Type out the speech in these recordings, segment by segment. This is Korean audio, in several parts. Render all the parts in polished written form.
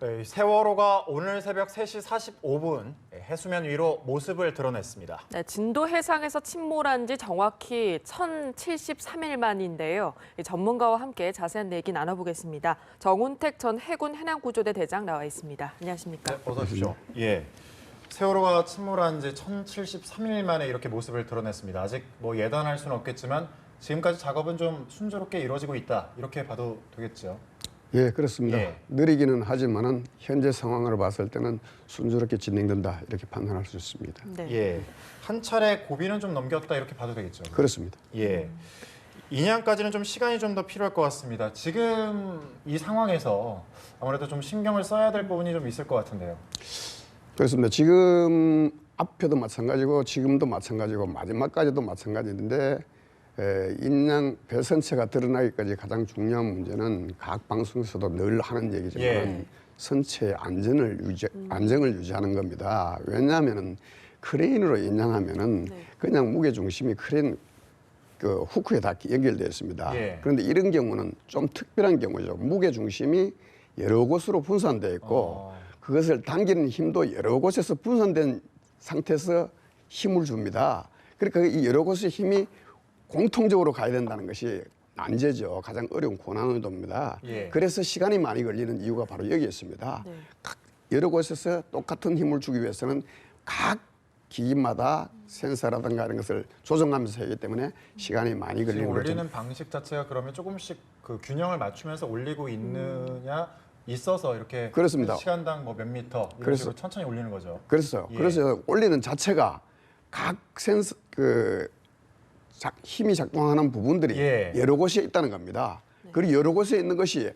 네, 세월호가 오늘 새벽 3시 45분 해수면 위로 모습을 드러냈습니다. 네, 진도 해상에서 침몰한 지 정확히 1073일 만인데요. 전문가와 함께 자세한 얘기 나눠보겠습니다. 정운택 전 해군 해남구조대 대장 나와 있습니다. 안녕하십니까? 네, 어서 오십시오. 예. 세월호가 침몰한 지 1073일 만에 이렇게 모습을 드러냈습니다. 아직 뭐 예단할 수는 없겠지만 지금까지 작업은 좀 순조롭게 이루어지고 있다. 이렇게 봐도 되겠죠. 예, 그렇습니다. 예. 느리기는 하지만은 현재 상황을 봤을 때는 순조롭게 진행된다 이렇게 판단할 수 있습니다. 네. 예. 한 차례 고비는 좀 넘겼다 이렇게 봐도 되겠죠. 그렇습니다. 예. 인양까지는 좀 시간이 좀 더 필요할 것 같습니다. 지금 이 상황에서 아무래도 좀 신경을 써야 될 부분이 좀 있을 것 같은데요. 그렇습니다. 지금 앞에도 마찬가지고 지금도 마찬가지고 마지막까지도 마찬가지인데 인양 배선체가 드러나기까지 가장 중요한 문제는 각 방송에서도 늘 하는 얘기지만 예. 선체의 안정을 유지하는 겁니다. 왜냐하면은 크레인으로 인양하면은 그냥 무게 중심이 크레인 그 후크에 다 연결되어 있습니다. 예. 그런데 이런 경우는 좀 특별한 경우죠. 무게 중심이 여러 곳으로 분산되어 있고 그것을 당기는 힘도 여러 곳에서 분산된 상태에서 힘을 줍니다. 그러니까 이 여러 곳의 힘이 공통적으로 가야 된다는 것이 난제죠. 가장 어려운 고난이도입니다. 예. 그래서 시간이 많이 걸리는 이유가 바로 여기 있습니다. 네. 각 여러 곳에서 똑같은 힘을 주기 위해서는 각 기기마다 센서라든가 이런 것을 조정하면서 하기 때문에 시간이 많이 지금 걸리는 거죠. 올리는 방식 자체가 그러면 조금씩 그 균형을 맞추면서 올리고 있느냐 있어서 이렇게 그렇습니다. 시간당 뭐 몇 미터 이런 그래서- 식으로 천천히 올리는 거죠. 그래서 예. 그래서 올리는 자체가 각 센서 힘이 작동하는 부분들이 예. 여러 곳에 있다는 겁니다. 그리고 여러 곳에 있는 것이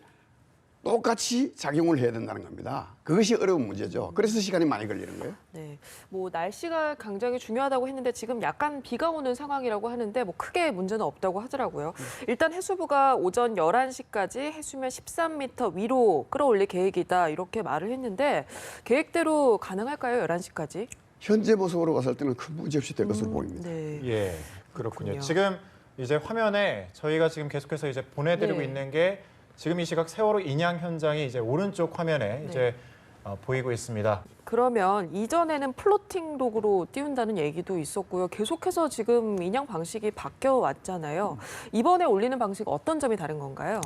똑같이 작용을 해야 된다는 겁니다. 그것이 어려운 문제죠. 그래서 시간이 많이 걸리는 거예요. 네, 뭐 날씨가 굉장히 중요하다고 했는데 지금 약간 비가 오는 상황이라고 하는데 뭐 크게 문제는 없다고 하더라고요. 일단 해수부가 오전 11시까지 해수면 13m 위로 끌어올릴 계획이다 이렇게 말을 했는데 계획대로 가능할까요? 11시까지? 현재 모습으로 봤을 때는 큰 문제 없이 될 것으로 보입니다. 네. 예, 그렇군요. 그렇군요. 지금 이제 화면에 저희가 지금 계속해서 이제 보내드리고 네. 있는 게 지금 이 시각 세월호 인양 현장이 이제 오른쪽 화면에 네. 이제 보이고 있습니다. 그러면 이전에는 플로팅 도구로 띄운다는 얘기도 있었고요. 계속해서 지금 인양 방식이 바뀌어 왔잖아요. 이번에 올리는 방식 어떤 점이 다른 건가요?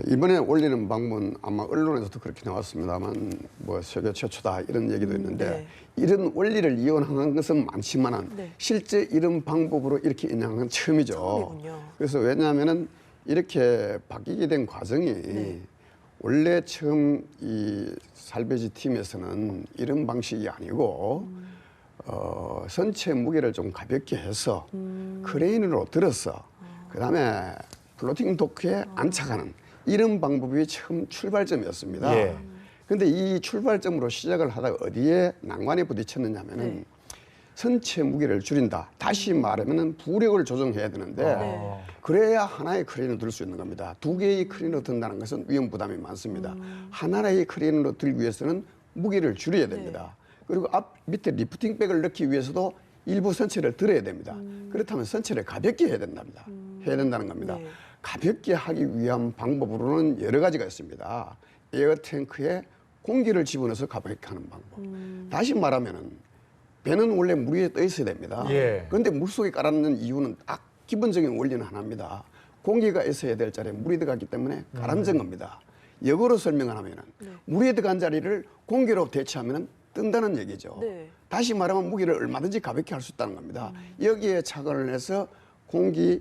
이번에 올리는 방법은 아마 언론에서도 그렇게 나왔습니다만 뭐 세계 최초다 이런 얘기도 있는데 네. 이런 원리를 이용한 것은 많지만은 네. 실제 이런 방법으로 이렇게 인양한 건 처음이죠. 처음이군요. 그래서 왜냐하면은 이렇게 바뀌게 된 과정이 네. 원래 처음 이 살베지 팀에서는 이런 방식이 아니고 선체 무게를 좀 가볍게 해서 크레인으로 들어서 그다음에 플로팅 도크에 안착하는 이런 방법이 처음 출발점이었습니다. 예. 그런데 이 출발점으로 시작을 하다가 어디에 난관에 부딪혔느냐 하면은 네. 선체 무게를 줄인다. 다시 말하면은 부력을 조정해야 되는데 네. 그래야 하나의 크레인을 들 수 있는 겁니다. 두 개의 크레인을 든다는 것은 위험 부담이 많습니다. 하나의 크레인으로 들기 위해서는 무게를 줄여야 됩니다. 그리고 밑에 리프팅백을 넣기 위해서도 일부 선체를 들어야 됩니다. 그렇다면 선체를 가볍게 해야 된답니다. 해야 된다는 겁니다. 네. 가볍게 하기 위한 방법으로는 여러 가지가 있습니다. 에어탱크에 공기를 집어넣어서 가볍게 하는 방법. 다시 말하면은 배는 원래 물 위에 떠 있어야 됩니다. 예. 그런데 물속에 깔아놓는 이유는 딱 기본적인 원리는 하나입니다. 공기가 있어야 될 자리에 물이 들어갔기 때문에 가라앉은 겁니다. 역으로 설명을 하면은 물에 들어간 자리를 공기로 대체하면은 뜬다는 얘기죠. 네. 다시 말하면 무게를 얼마든지 가볍게 할 수 있다는 겁니다. 여기에 착안을 해서 공기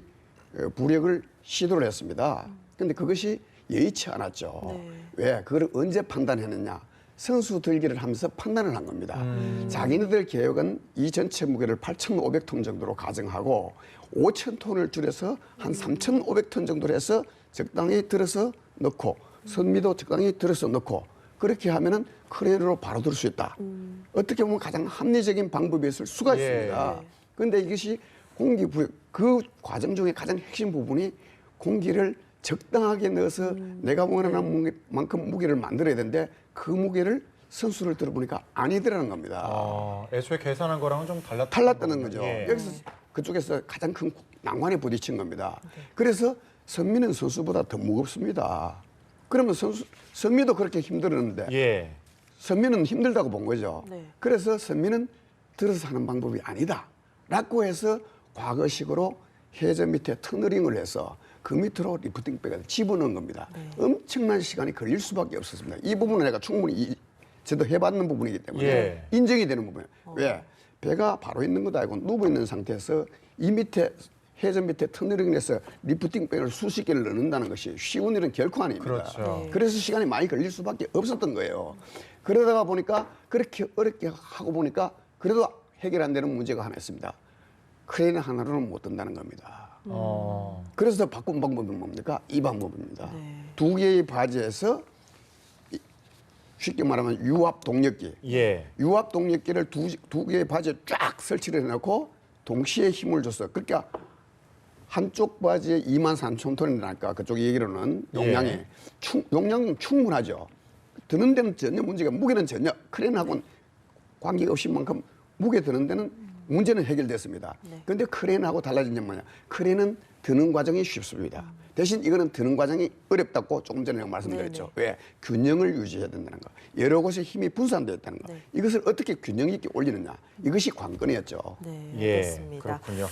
부력을 시도를 했습니다. 그런데 그것이 여의치 않았죠. 네. 왜? 그걸 언제 판단했느냐? 선수 들기를 하면서 판단을 한 겁니다. 자기네들 계획은 이 전체 무게를 8,500톤 정도로 가정하고 5,000톤을 줄여서 한 3,500톤 정도로 해서 적당히 들어서 넣고 선미도 적당히 들어서 넣고 그렇게 하면은 크레인으로 바로 들 수 있다. 어떻게 보면 가장 합리적인 방법이었을 수가 예. 있습니다. 그런데 이것이 공기 부역 그 과정 중에 가장 핵심 부분이 공기를 적당하게 넣어서 내가 원하는 만큼 무게를 만들어야 되는데 그 무게를 선수를 들어보니까 아니더라는 겁니다. 애초에 계산한 거랑은 좀 달랐다는 거죠. 예. 여기서 그쪽에서 가장 큰 난관에 부딪힌 겁니다. 그래서 선미는 선수보다 더 무겁습니다. 그러면 선미도 그렇게 힘들었는데 예. 선미는 힘들다고 본 거죠. 네. 그래서 선미는 들어서 하는 방법이 아니다. 라고 해서 과거식으로 해저 밑에 터너링을 해서 그 밑으로 리프팅 백을 집어넣은 겁니다. 네. 엄청난 시간이 걸릴 수밖에 없었습니다. 이 부분은 내가 충분히 저도 해봤는 부분이기 때문에 예. 인정이 되는 부분이에요. 왜? 배가 바로 있는 것도 아니고 누워 있는 상태에서 이 밑에 해저 밑에 터너링을 해서 리프팅 백을 수십 개를 넣는다는 것이 쉬운 일은 결코 아닙니다. 그렇죠. 네. 그래서 시간이 많이 걸릴 수밖에 없었던 거예요. 그러다가 보니까 그렇게 어렵게 하고 보니까 그래도 해결 안 되는 문제가 하나 있습니다. 크레인 하나로는 못 든다는 겁니다. 그래서 더 바꾼 방법이 뭡니까? 이 방법입니다. 네. 두 개의 바지에서 쉽게 말하면 유압 동력기. 예. 유압 동력기를 두 개의 바지에 쫙 설치를 해놓고 동시에 힘을 줬어요. 그러니까 한쪽 바지에 23,000톤이라니까 그쪽 얘기로는 용량이 예. 용량은 충분하죠. 드는 데는 전혀 문제가 무게는 전혀 크레인하고는 관계가 없이 만큼 무게 드는 데는 문제는 해결됐습니다. 그런데 크레인하고 달라진 점 뭐냐? 크레인은 드는 과정이 쉽습니다. 대신 이거는 드는 과정이 어렵다고 조금 전에 말씀드렸죠. 왜? 균형을 유지해야 된다는 거. 여러 곳에 힘이 분산되어 있다는 거. 네. 이것을 어떻게 균형 있게 올리느냐. 이것이 관건이었죠. 네, 예. 알겠습니다. 그렇군요.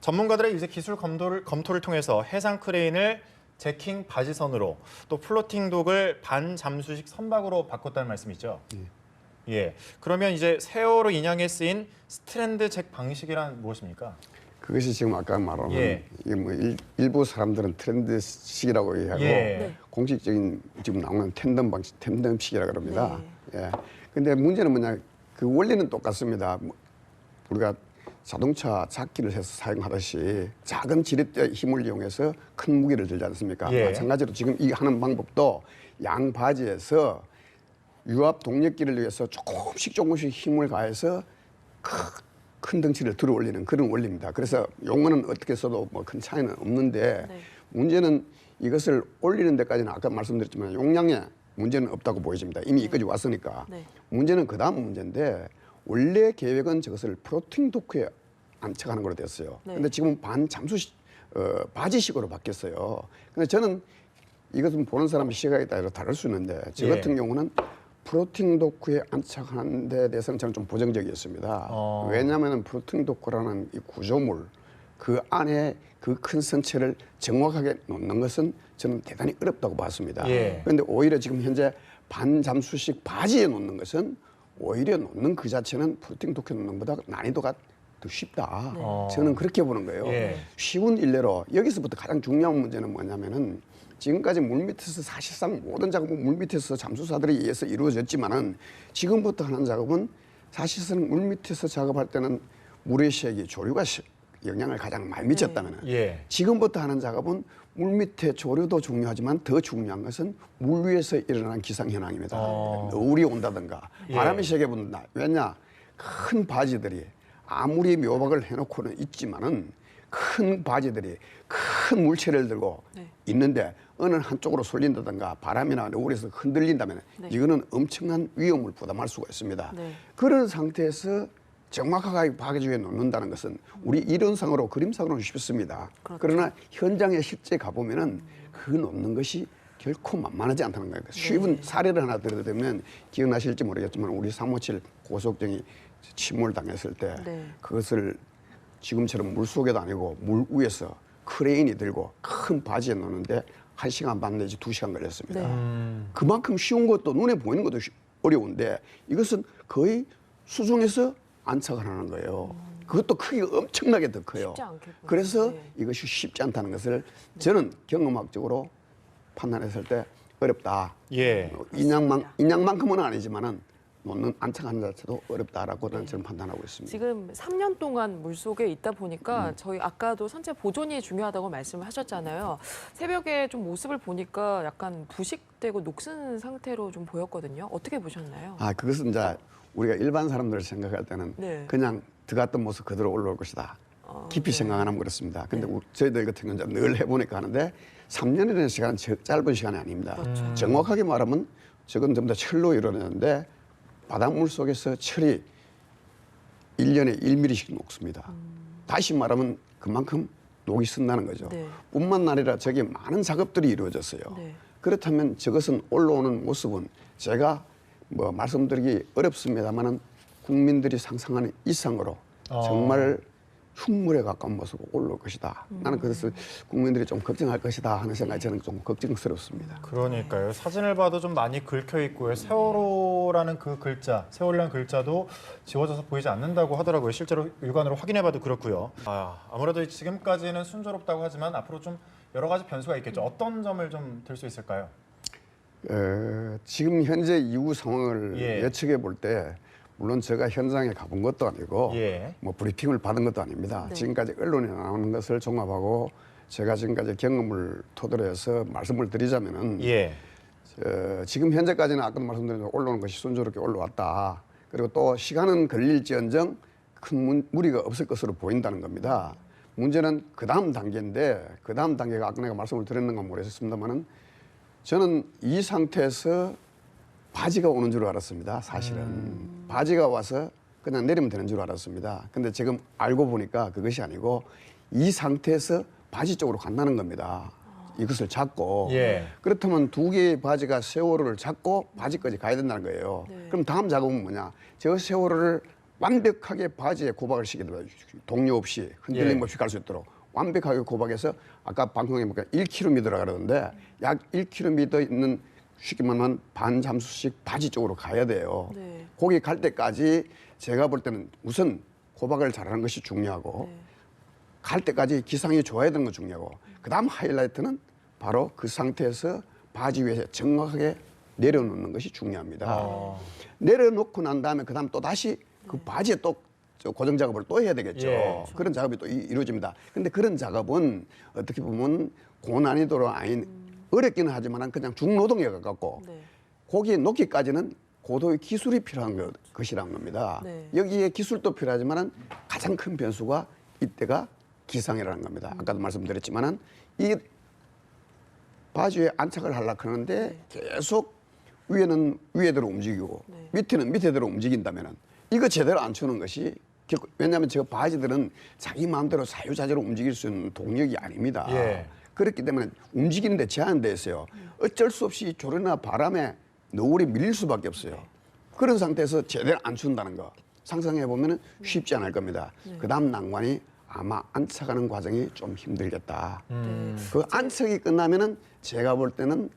전문가들의 이제 기술 검토를 통해서 해상 크레인을 제킹 바지선으로 또 플로팅 독을 반잠수식 선박으로 바꿨다는 말씀이죠. 예. 그러면 이제 세월호 인양에 쓰인 스트랜드 잭 방식이란 무엇입니까? 그것이 지금 아까 말한 예. 이게 뭐 일부 사람들은 트렌드식이라고 얘기하고 예. 네. 공식적인 지금 나오는 텐덤 방식, 텐덤식이라 그럽니다. 네. 예. 근데 문제는 뭐냐? 그 원리는 똑같습니다. 우리가 자동차 잡기를 해서 사용하듯이 작은 지렛대 힘을 이용해서 큰 무게를 들지 않습니까? 예. 마찬가지로 지금 이 하는 방법도 양 바지에서 유압 동력기를 위해서 조금씩 힘을 가해서 큰 덩치를 들어 올리는 그런 원리입니다. 그래서 용어는 어떻게 써도 뭐 큰 차이는 없는데 네. 문제는 이것을 올리는 데까지는 아까 말씀드렸지만 용량에 문제는 없다고 보여집니다. 이미 여기까지 왔으니까. 네. 문제는 그 다음 문제인데 원래 계획은 저것을 플로팅 도크에 안착하는 걸로 됐어요. 네. 근데 지금 반잠수식 바지식으로 바뀌었어요. 근데 저는 이것은 보는 사람 시각에 따라 다를 수 있는데 저 예. 같은 경우는 플로팅 도크에 안착하는 데 대해서는 저는 좀 부정적이었습니다. 왜냐하면 플로팅 도크라는 이 구조물 그 안에 그 큰 선체를 정확하게 놓는 것은 저는 대단히 어렵다고 봤습니다. 예. 그런데 오히려 지금 현재 반잠수식 바지에 놓는 것은 오히려 놓는 그 자체는 플로팅 도크에 놓는 것보다 난이도가 더 쉽다. 저는 그렇게 보는 거예요. 예. 쉬운 일례로 여기서부터 가장 중요한 문제는 뭐냐면은 지금까지 물밑에서 사실상 모든 작업은 물밑에서 잠수사들에 의해서 이루어졌지만은 지금부터 하는 작업은 사실상 물밑에서 작업할 때는 물의 시액이 조류가 영향을 가장 많이 미쳤다면은 예. 지금부터 하는 작업은 물밑의 조류도 중요하지만 더 중요한 것은 물 위에서 일어나는 기상 현황입니다. 너울이 온다든가 바람이 세게 분다. 왜냐? 큰 바지들이 아무리 묘박을 해놓고는 있지만은 큰 바지들이 큰 물체를 들고 네. 있는데 어느 한쪽으로 쏠린다든가 바람이나 너울에서 흔들린다면 네. 이거는 엄청난 위험을 부담할 수가 있습니다. 네. 그런 상태에서 정확하게 바지에 놓는다는 것은 우리 이론상으로 그림상으로는 쉽습니다. 그렇죠. 그러나 현장에 실제 가보면은 그 놓는 것이 결코 만만하지 않다는 거예요. 쉬운 사례를 하나 들어드리면 기억나실지 모르겠지만 우리 357 고속정이 침몰당했을 때 네. 그것을 지금처럼 물 속에도 아니고 물 위에서 크레인이 들고 큰 바지에 놓는데 1시간 반 내지 2시간 걸렸습니다. 네. 그만큼 쉬운 것도 눈에 보이는 것도 어려운데 이것은 거의 수중에서 안착을 하는 거예요. 그것도 크기가 엄청나게 더 커요. 쉽지 않겠군요. 그래서 네. 이것이 쉽지 않다는 것을 저는 경험학적으로 판단했을 때 어렵다. 예. 인양만큼은 아니지만은 놓는 안착하는 자체도 어렵다라고 저는 판단하고 있습니다. 지금 3년 동안 물속에 있다 보니까 저희 아까도 선체 보존이 중요하다고 말씀을 하셨잖아요. 새벽에 좀 모습을 보니까 약간 부식되고 녹슨 상태로 좀 보였거든요. 어떻게 보셨나요? 아, 그것은 이제 우리가 일반 사람들을 생각할 때는 네. 그냥 들어갔던 모습 그대로 올라올 것이다. 깊이 네. 생각 안 하면 그렇습니다. 근데 저희들 같은 경우는 늘 해보니까 하는데 3년이라는 시간은 짧은 시간이 아닙니다. 그렇죠. 정확하게 말하면 저건 전부 다 철로 이루어졌는데 바닷물 속에서 철이 1년에 1mm씩 녹습니다. 다시 말하면 그만큼 녹이 쓴다는 거죠. 네. 뿐만 아니라 저게 많은 작업들이 이루어졌어요. 네. 그렇다면 저것은 올라오는 모습은 제가 뭐 말씀드리기 어렵습니다만은 국민들이 상상하는 이상으로 정말 흉물에 가까운 모습으로 올라올 것이다. 나는 그것을 국민들이 좀 걱정할 것이다 하는 생각이 저는 좀 걱정스럽습니다. 그러니까요. 사진을 봐도 좀 많이 긁혀 있고요. 세월호라는 그 글자, 세월이라는 글자도 지워져서 보이지 않는다고 하더라고요. 실제로 육안으로 확인해봐도 그렇고요. 아무래도 지금까지는 순조롭다고 하지만 앞으로 좀 여러 가지 변수가 있겠죠. 어떤 점을 좀 들 수 있을까요? 지금 현재 이후 상황을 예. 예측해 볼 때 물론 제가 현장에 가본 것도 아니고 예. 뭐 브리핑을 받은 것도 아닙니다. 네. 지금까지 언론에 나오는 것을 종합하고 제가 지금까지 경험을 토대로 해서 말씀을 드리자면은 예. 지금 현재까지는 아까 말씀드린 대로 올라오는 것이 순조롭게 올라왔다. 그리고 또 시간은 걸릴지언정 큰 무리가 없을 것으로 보인다는 겁니다. 문제는 그 다음 단계인데 그 다음 단계가 아까 내가 말씀을 드렸는가 모르겠습니다만은 저는 이 상태에서 바지가 오는 줄 알았습니다. 사실은 바지가 와서 그냥 내리면 되는 줄 알았습니다. 근데 지금 알고 보니까 그것이 아니고 이 상태에서 바지 쪽으로 간다는 겁니다. 이것을 잡고 예. 그렇다면 두 개의 바지가 세월호를 잡고 바지까지 가야 된다는 거예요. 네. 그럼 다음 작업은 뭐냐? 저 세월호를 완벽하게 바지에 고박을 시키는 거예요. 동료 없이 흔들림 예. 없이 갈 수 있도록 완벽하게 고박해서 아까 방송에 보니까 1km라 그러는데 약 1km 있는 쉽게 말하면 반잠수식 바지 쪽으로 가야 돼요. 네. 거기 갈 때까지 제가 볼 때는 우선 고박을 잘하는 것이 중요하고 네. 갈 때까지 기상이 좋아야 되는 건 중요하고 그다음 하이라이트는 바로 그 상태에서 바지 위에 정확하게 내려놓는 것이 중요합니다. 내려놓고 난 다음에 그다음 또 다시 그 바지에 또 고정 작업을 또 해야 되겠죠. 예. 그런 작업이 또 이루어집니다. 근데 그런 작업은 어떻게 보면 고난이도로 아닌 어렵기는 하지만 그냥 중노동에 가깝고 네. 거기에 놓기까지는 고도의 기술이 필요한 것이라는 겁니다. 네. 여기에 기술도 필요하지만 가장 큰 변수가 이때가 기상이라는 겁니다. 아까도 말씀드렸지만은 이 바지에 안착을 하려고 하는데 계속 위에는 위에대로 움직이고 네. 밑에는 밑에대로 움직인다면은 이거 제대로 안 추는 것이 결코 왜냐하면 저 바지들은 자기 마음대로 자유자재로 움직일 수 있는 동력이 아닙니다. 예. 그렇기 때문에 움직이는데 제한돼 있어요. 어쩔 수 없이 조류나 바람에 너울이 밀릴 수밖에 없어요. 그런 상태에서 제대로 안 추는다는 거 상상해 보면 쉽지 않을 겁니다. 그다음 난관이 아마 안착하는 과정이 좀 힘들겠다. 그 안착이 끝나면은 제가 볼 때는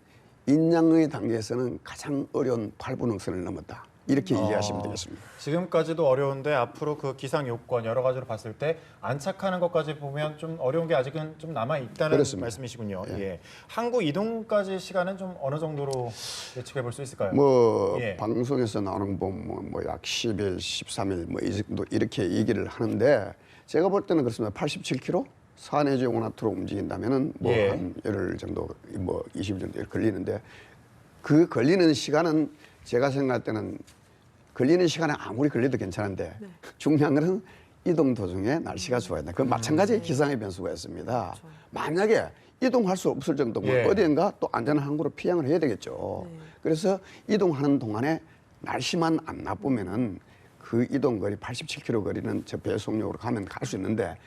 인양의 단계에서는 가장 어려운 8분응선을 넘었다. 이렇게 이해하시면 되겠습니다. 지금까지도 어려운데 앞으로 그 기상 요건 여러 가지로 봤을 때 안착하는 것까지 보면 좀 어려운 게 아직은 좀 남아 있다는 그렇습니다. 말씀이시군요. 예. 예. 항구 이동까지 시간은 좀 어느 정도로 예측해 볼 수 있을까요? 뭐 예. 방송에서 나오는 거 보면 약 10일, 13일 뭐 이 정도 이렇게 얘기를 하는데 제가 볼 때는 그렇습니다. 87km 산해지 온화투로 움직인다면은 뭐 예. 한 열흘 정도 뭐 20일 정도 걸리는데 그 걸리는 시간은 제가 생각할 때는 걸리는 시간에 아무리 걸려도 괜찮은데 중요한 거는 이동 도중에 날씨가 좋아야 된다. 그 마찬가지의 기상의 변수가 있습니다. 만약에 이동할 수 없을 정도면 예. 어디엔가 또 안전한 항구로 피항을 해야 되겠죠. 그래서 이동하는 동안에 날씨만 안 나쁘면은 그 이동 거리 87km 거리는 저 배송역으로 가면 갈 수 있는데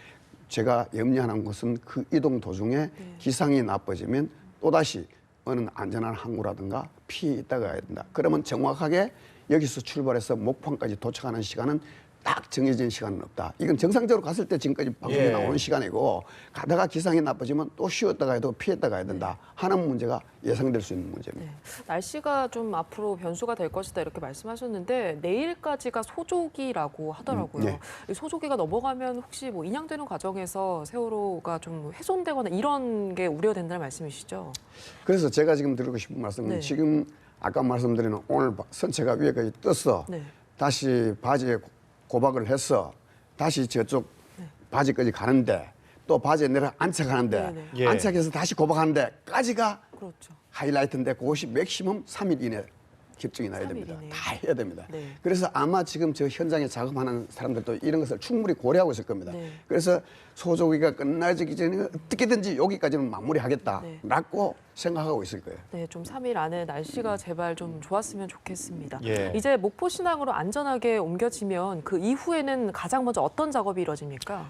제가 염려하는 것은 그 이동 도중에 기상이 나빠지면 또다시 어느 안전한 항구라든가 피해 있다가 가야 된다. 그러면 정확하게 여기서 출발해서 목포항까지 도착하는 시간은 딱 정해진 시간은 없다. 이건 정상적으로 갔을 때 지금까지 방송에 예. 나오는 시간이고 가다가 기상이 나빠지면 또 쉬었다가 해도 피했다 가야 된다 하는 문제가 예상될 수 있는 문제입니다. 날씨가 좀 앞으로 변수가 될 것이다 이렇게 말씀하셨는데 내일까지가 소조기라고 하더라고요. 네. 이 소조기가 넘어가면 혹시 뭐 인양되는 과정에서 세월호가 좀 훼손되거나 이런 게 우려된다는 말씀이시죠? 그래서 제가 지금 드리고 싶은 말씀은 네. 지금 아까 말씀드리는 오늘 선체가 위에까지 떴어. 네. 다시 바지에 고박을 했어. 다시 저쪽 바지까지 가는데 또 바지에 내려 안착하는데 네네. 예. 안착해서 다시 고박하는데까지가 그렇죠. 하이라이트인데 그것이 맥시멈 3일 이내 결정이 나야 3일 됩니다. 이내에. 다 해야 됩니다. 네. 그래서 아마 지금 저 현장에 작업하는 사람들도 이런 것을 충분히 고려하고 있을 겁니다. 네. 그래서 소조기가 끝나기 전에 어떻게든지 여기까지는 마무리하겠다라고 생각하고 있을 거예요. 네, 좀 3일 안에 날씨가 제발 좀 좋았으면 좋겠습니다. 예. 이제 목포 신항으로 안전하게 옮겨지면 그 이후에는 가장 먼저 어떤 작업이 이루어집니까?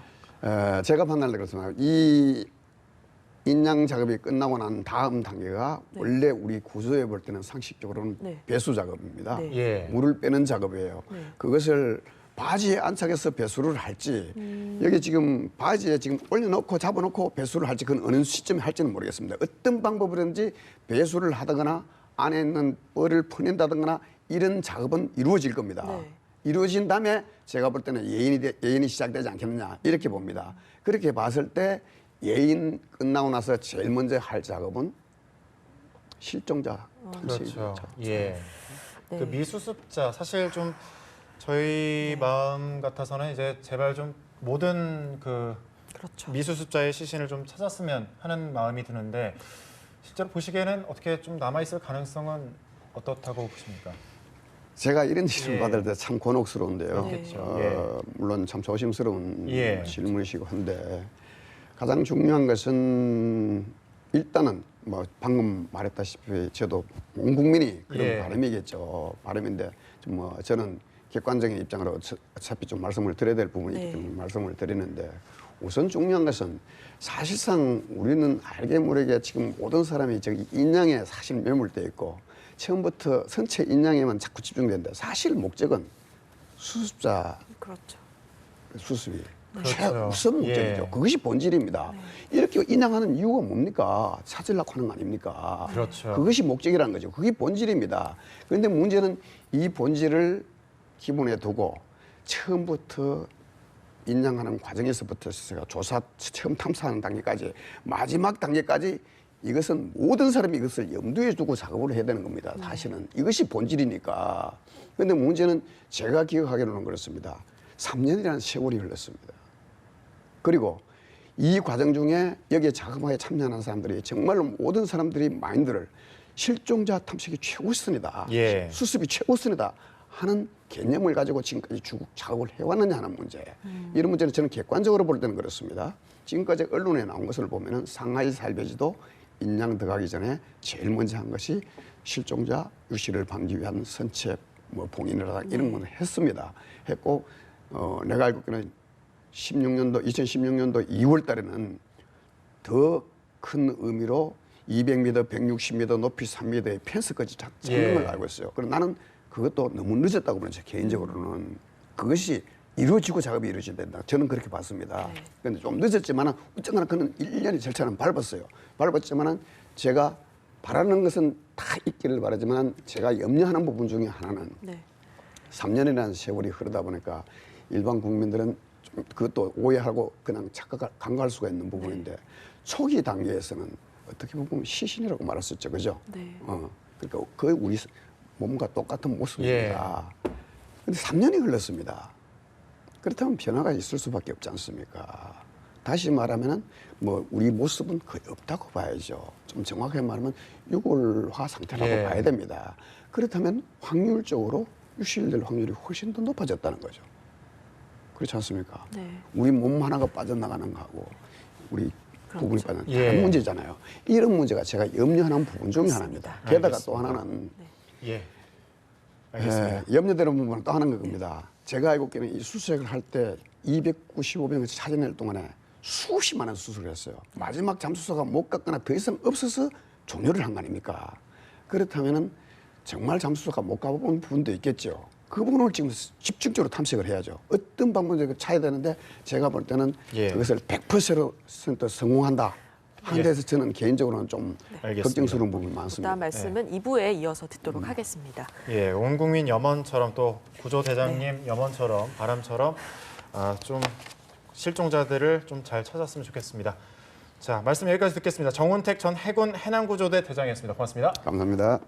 제가 판단할 때 그렇습니다. 이 인양 작업이 끝나고 난 다음 단계가 네. 원래 우리 구조에 볼 때는 상식적으로는 네. 배수 작업입니다. 네. 예. 물을 빼는 작업이에요. 네. 그것을 바지에 안착해서 배수를 할지 여기 지금 바지에 지금 올려놓고 잡아놓고 배수를 할지 그건 어느 시점에 할지는 모르겠습니다. 어떤 방법으로든지 배수를 하다거나 안에 있는 뻘을 퍼낸다거나 이런 작업은 이루어질 겁니다. 네. 이루어진 다음에 제가 볼 때는 예인이 시작되지 않겠느냐 이렇게 봅니다. 그렇게 봤을 때 예인 끝나고 나서 제일 먼저 할 작업은 실종자 탐색이죠. 그렇죠. 예. 네. 그 미수습자 사실 좀 저희 마음 같아서는 이제 제발 좀 모든 그 그렇죠. 미수습자의 시신을 좀 찾았으면 하는 마음이 드는데 실제로 보시기에는 어떻게 좀 남아 있을 가능성은 어떻다고 보십니까? 제가 이런 질문 예. 받을 때 참 곤혹스러운데요. 그렇겠죠. 물론 참 조심스러운 예. 질문이시고 한데 가장 중요한 것은 일단은 뭐 방금 말했다시피 저도 온 국민이 그런 예. 바람이겠죠. 바람인데 뭐 저는 객관적인 입장으로 어차피 좀 말씀을 드려야 될 부분이기 네. 때문에 말씀을 드리는데 우선 중요한 것은 사실상 우리는 알게 모르게 지금 모든 사람이 저기 인양에 사실 매몰돼 있고 처음부터 선체 인양에만 자꾸 집중되는데 사실 목적은 수습자 그렇죠. 수습이 그렇죠. 최우선 목적이죠. 예. 그것이 본질입니다. 이렇게 인양하는 이유가 뭡니까? 찾으려고 하는 거 아닙니까? 그렇죠. 그것이 목적이라는 거죠. 그게 본질입니다. 그런데 문제는 이 본질을 기본에 두고 처음부터 인양하는 과정에서부터 제가 조사 처음 탐사하는 단계까지 마지막 단계까지 이것은 모든 사람이 이것을 염두에 두고 작업을 해야 되는 겁니다. 사실은 이것이 본질이니까. 그런데 문제는 제가 기억하기로는 그렇습니다. 3년이라는 세월이 흘렀습니다. 그리고 이 과정 중에 여기에 작업에 참여하는 사람들이 정말로 모든 사람들이 마인드를 실종자 탐색이 최우선이다. 예. 수습이 최우선이다 하는 개념을 가지고 지금까지 쭉 작업을 해왔느냐 하는 문제. 이런 문제는 저는 객관적으로 볼 때는 그렇습니다. 지금까지 언론에 나온 것을 보면은 상하이 살배지도 인양 들어가기 전에 제일 먼저 한 것이 실종자 유실을 방지 위한 선체 뭐 봉인이라든가 이런 거는 했습니다. 했고 내가 알고 있기는 2016년도 2월 달에는 더 큰 의미로 200m, 160m, 높이 3m의 펜스까지 잡는 걸 알고 있어요. 그럼 나는 그것도 너무 늦었다고 보는 제 개인적으로는 그것이 이루어지고 작업이 이루어져야 된다. 저는 그렇게 봤습니다. 그런데 좀 늦었지만은 어쨌거나 그는 일련의 절차는 밟았어요. 밟았지만은 제가 바라는 것은 다 있기를 바라지만 제가 염려하는 부분 중에 하나는 네. 3년이라는 세월이 흐르다 보니까 일반 국민들은 좀 그것도 오해하고 그냥 착각을 간과할 수가 있는 부분인데 초기 단계에서는 어떻게 보면 시신이라고 말했었죠, 그죠? 네. 그러니까 거의 우리 몸과 똑같은 모습입니다. 그런데 3년이 흘렀습니다. 그렇다면 변화가 있을 수밖에 없지 않습니까? 다시 말하면은 뭐 우리 모습은 거의 없다고 봐야죠. 좀 정확하게 말하면 유골화 상태라고 예. 봐야 됩니다. 그렇다면 확률적으로 유실될 확률이 훨씬 더 높아졌다는 거죠. 그렇지 않습니까? 네. 우리 몸 하나가 빠져나가는 거하고 우리 부분이 그렇죠. 빠져나가는 예. 다른 문제잖아요. 이런 문제가 제가 염려하는 부분 중에 하나입니다. 게다가 또 알겠습니다. 하나는 예. 알겠습니다. 염려되는 부분은 또 하는 겁니다. 제가 알고 있기는 이 수술을 할 때 295병을 찾아낼 동안에 수십만원 수술을 했어요. 마지막 잠수사가 못 갔거나 더 이상 없어서 종료를 한 거 아닙니까? 그렇다면은 정말 잠수사가 못 가본 부분도 있겠죠. 그 부분을 지금 집중적으로 탐색을 해야죠. 어떤 방법을 찾아야 되는데 제가 볼 때는 예. 그것을 100% 성공한다. 하는 예. 데서 저는 개인적으로는 좀 알겠습니다. 걱정스러운 부분이 많습니다. 그다음 말씀은 2부에 이어서 듣도록 하겠습니다. 예, 온 국민 염원처럼 또 구조대장님 염원처럼 바람처럼 좀 실종자들을 좀 잘 찾았으면 좋겠습니다. 자, 말씀 여기까지 듣겠습니다. 정운택 전 해군 해남구조대 대장이었습니다. 고맙습니다. 감사합니다.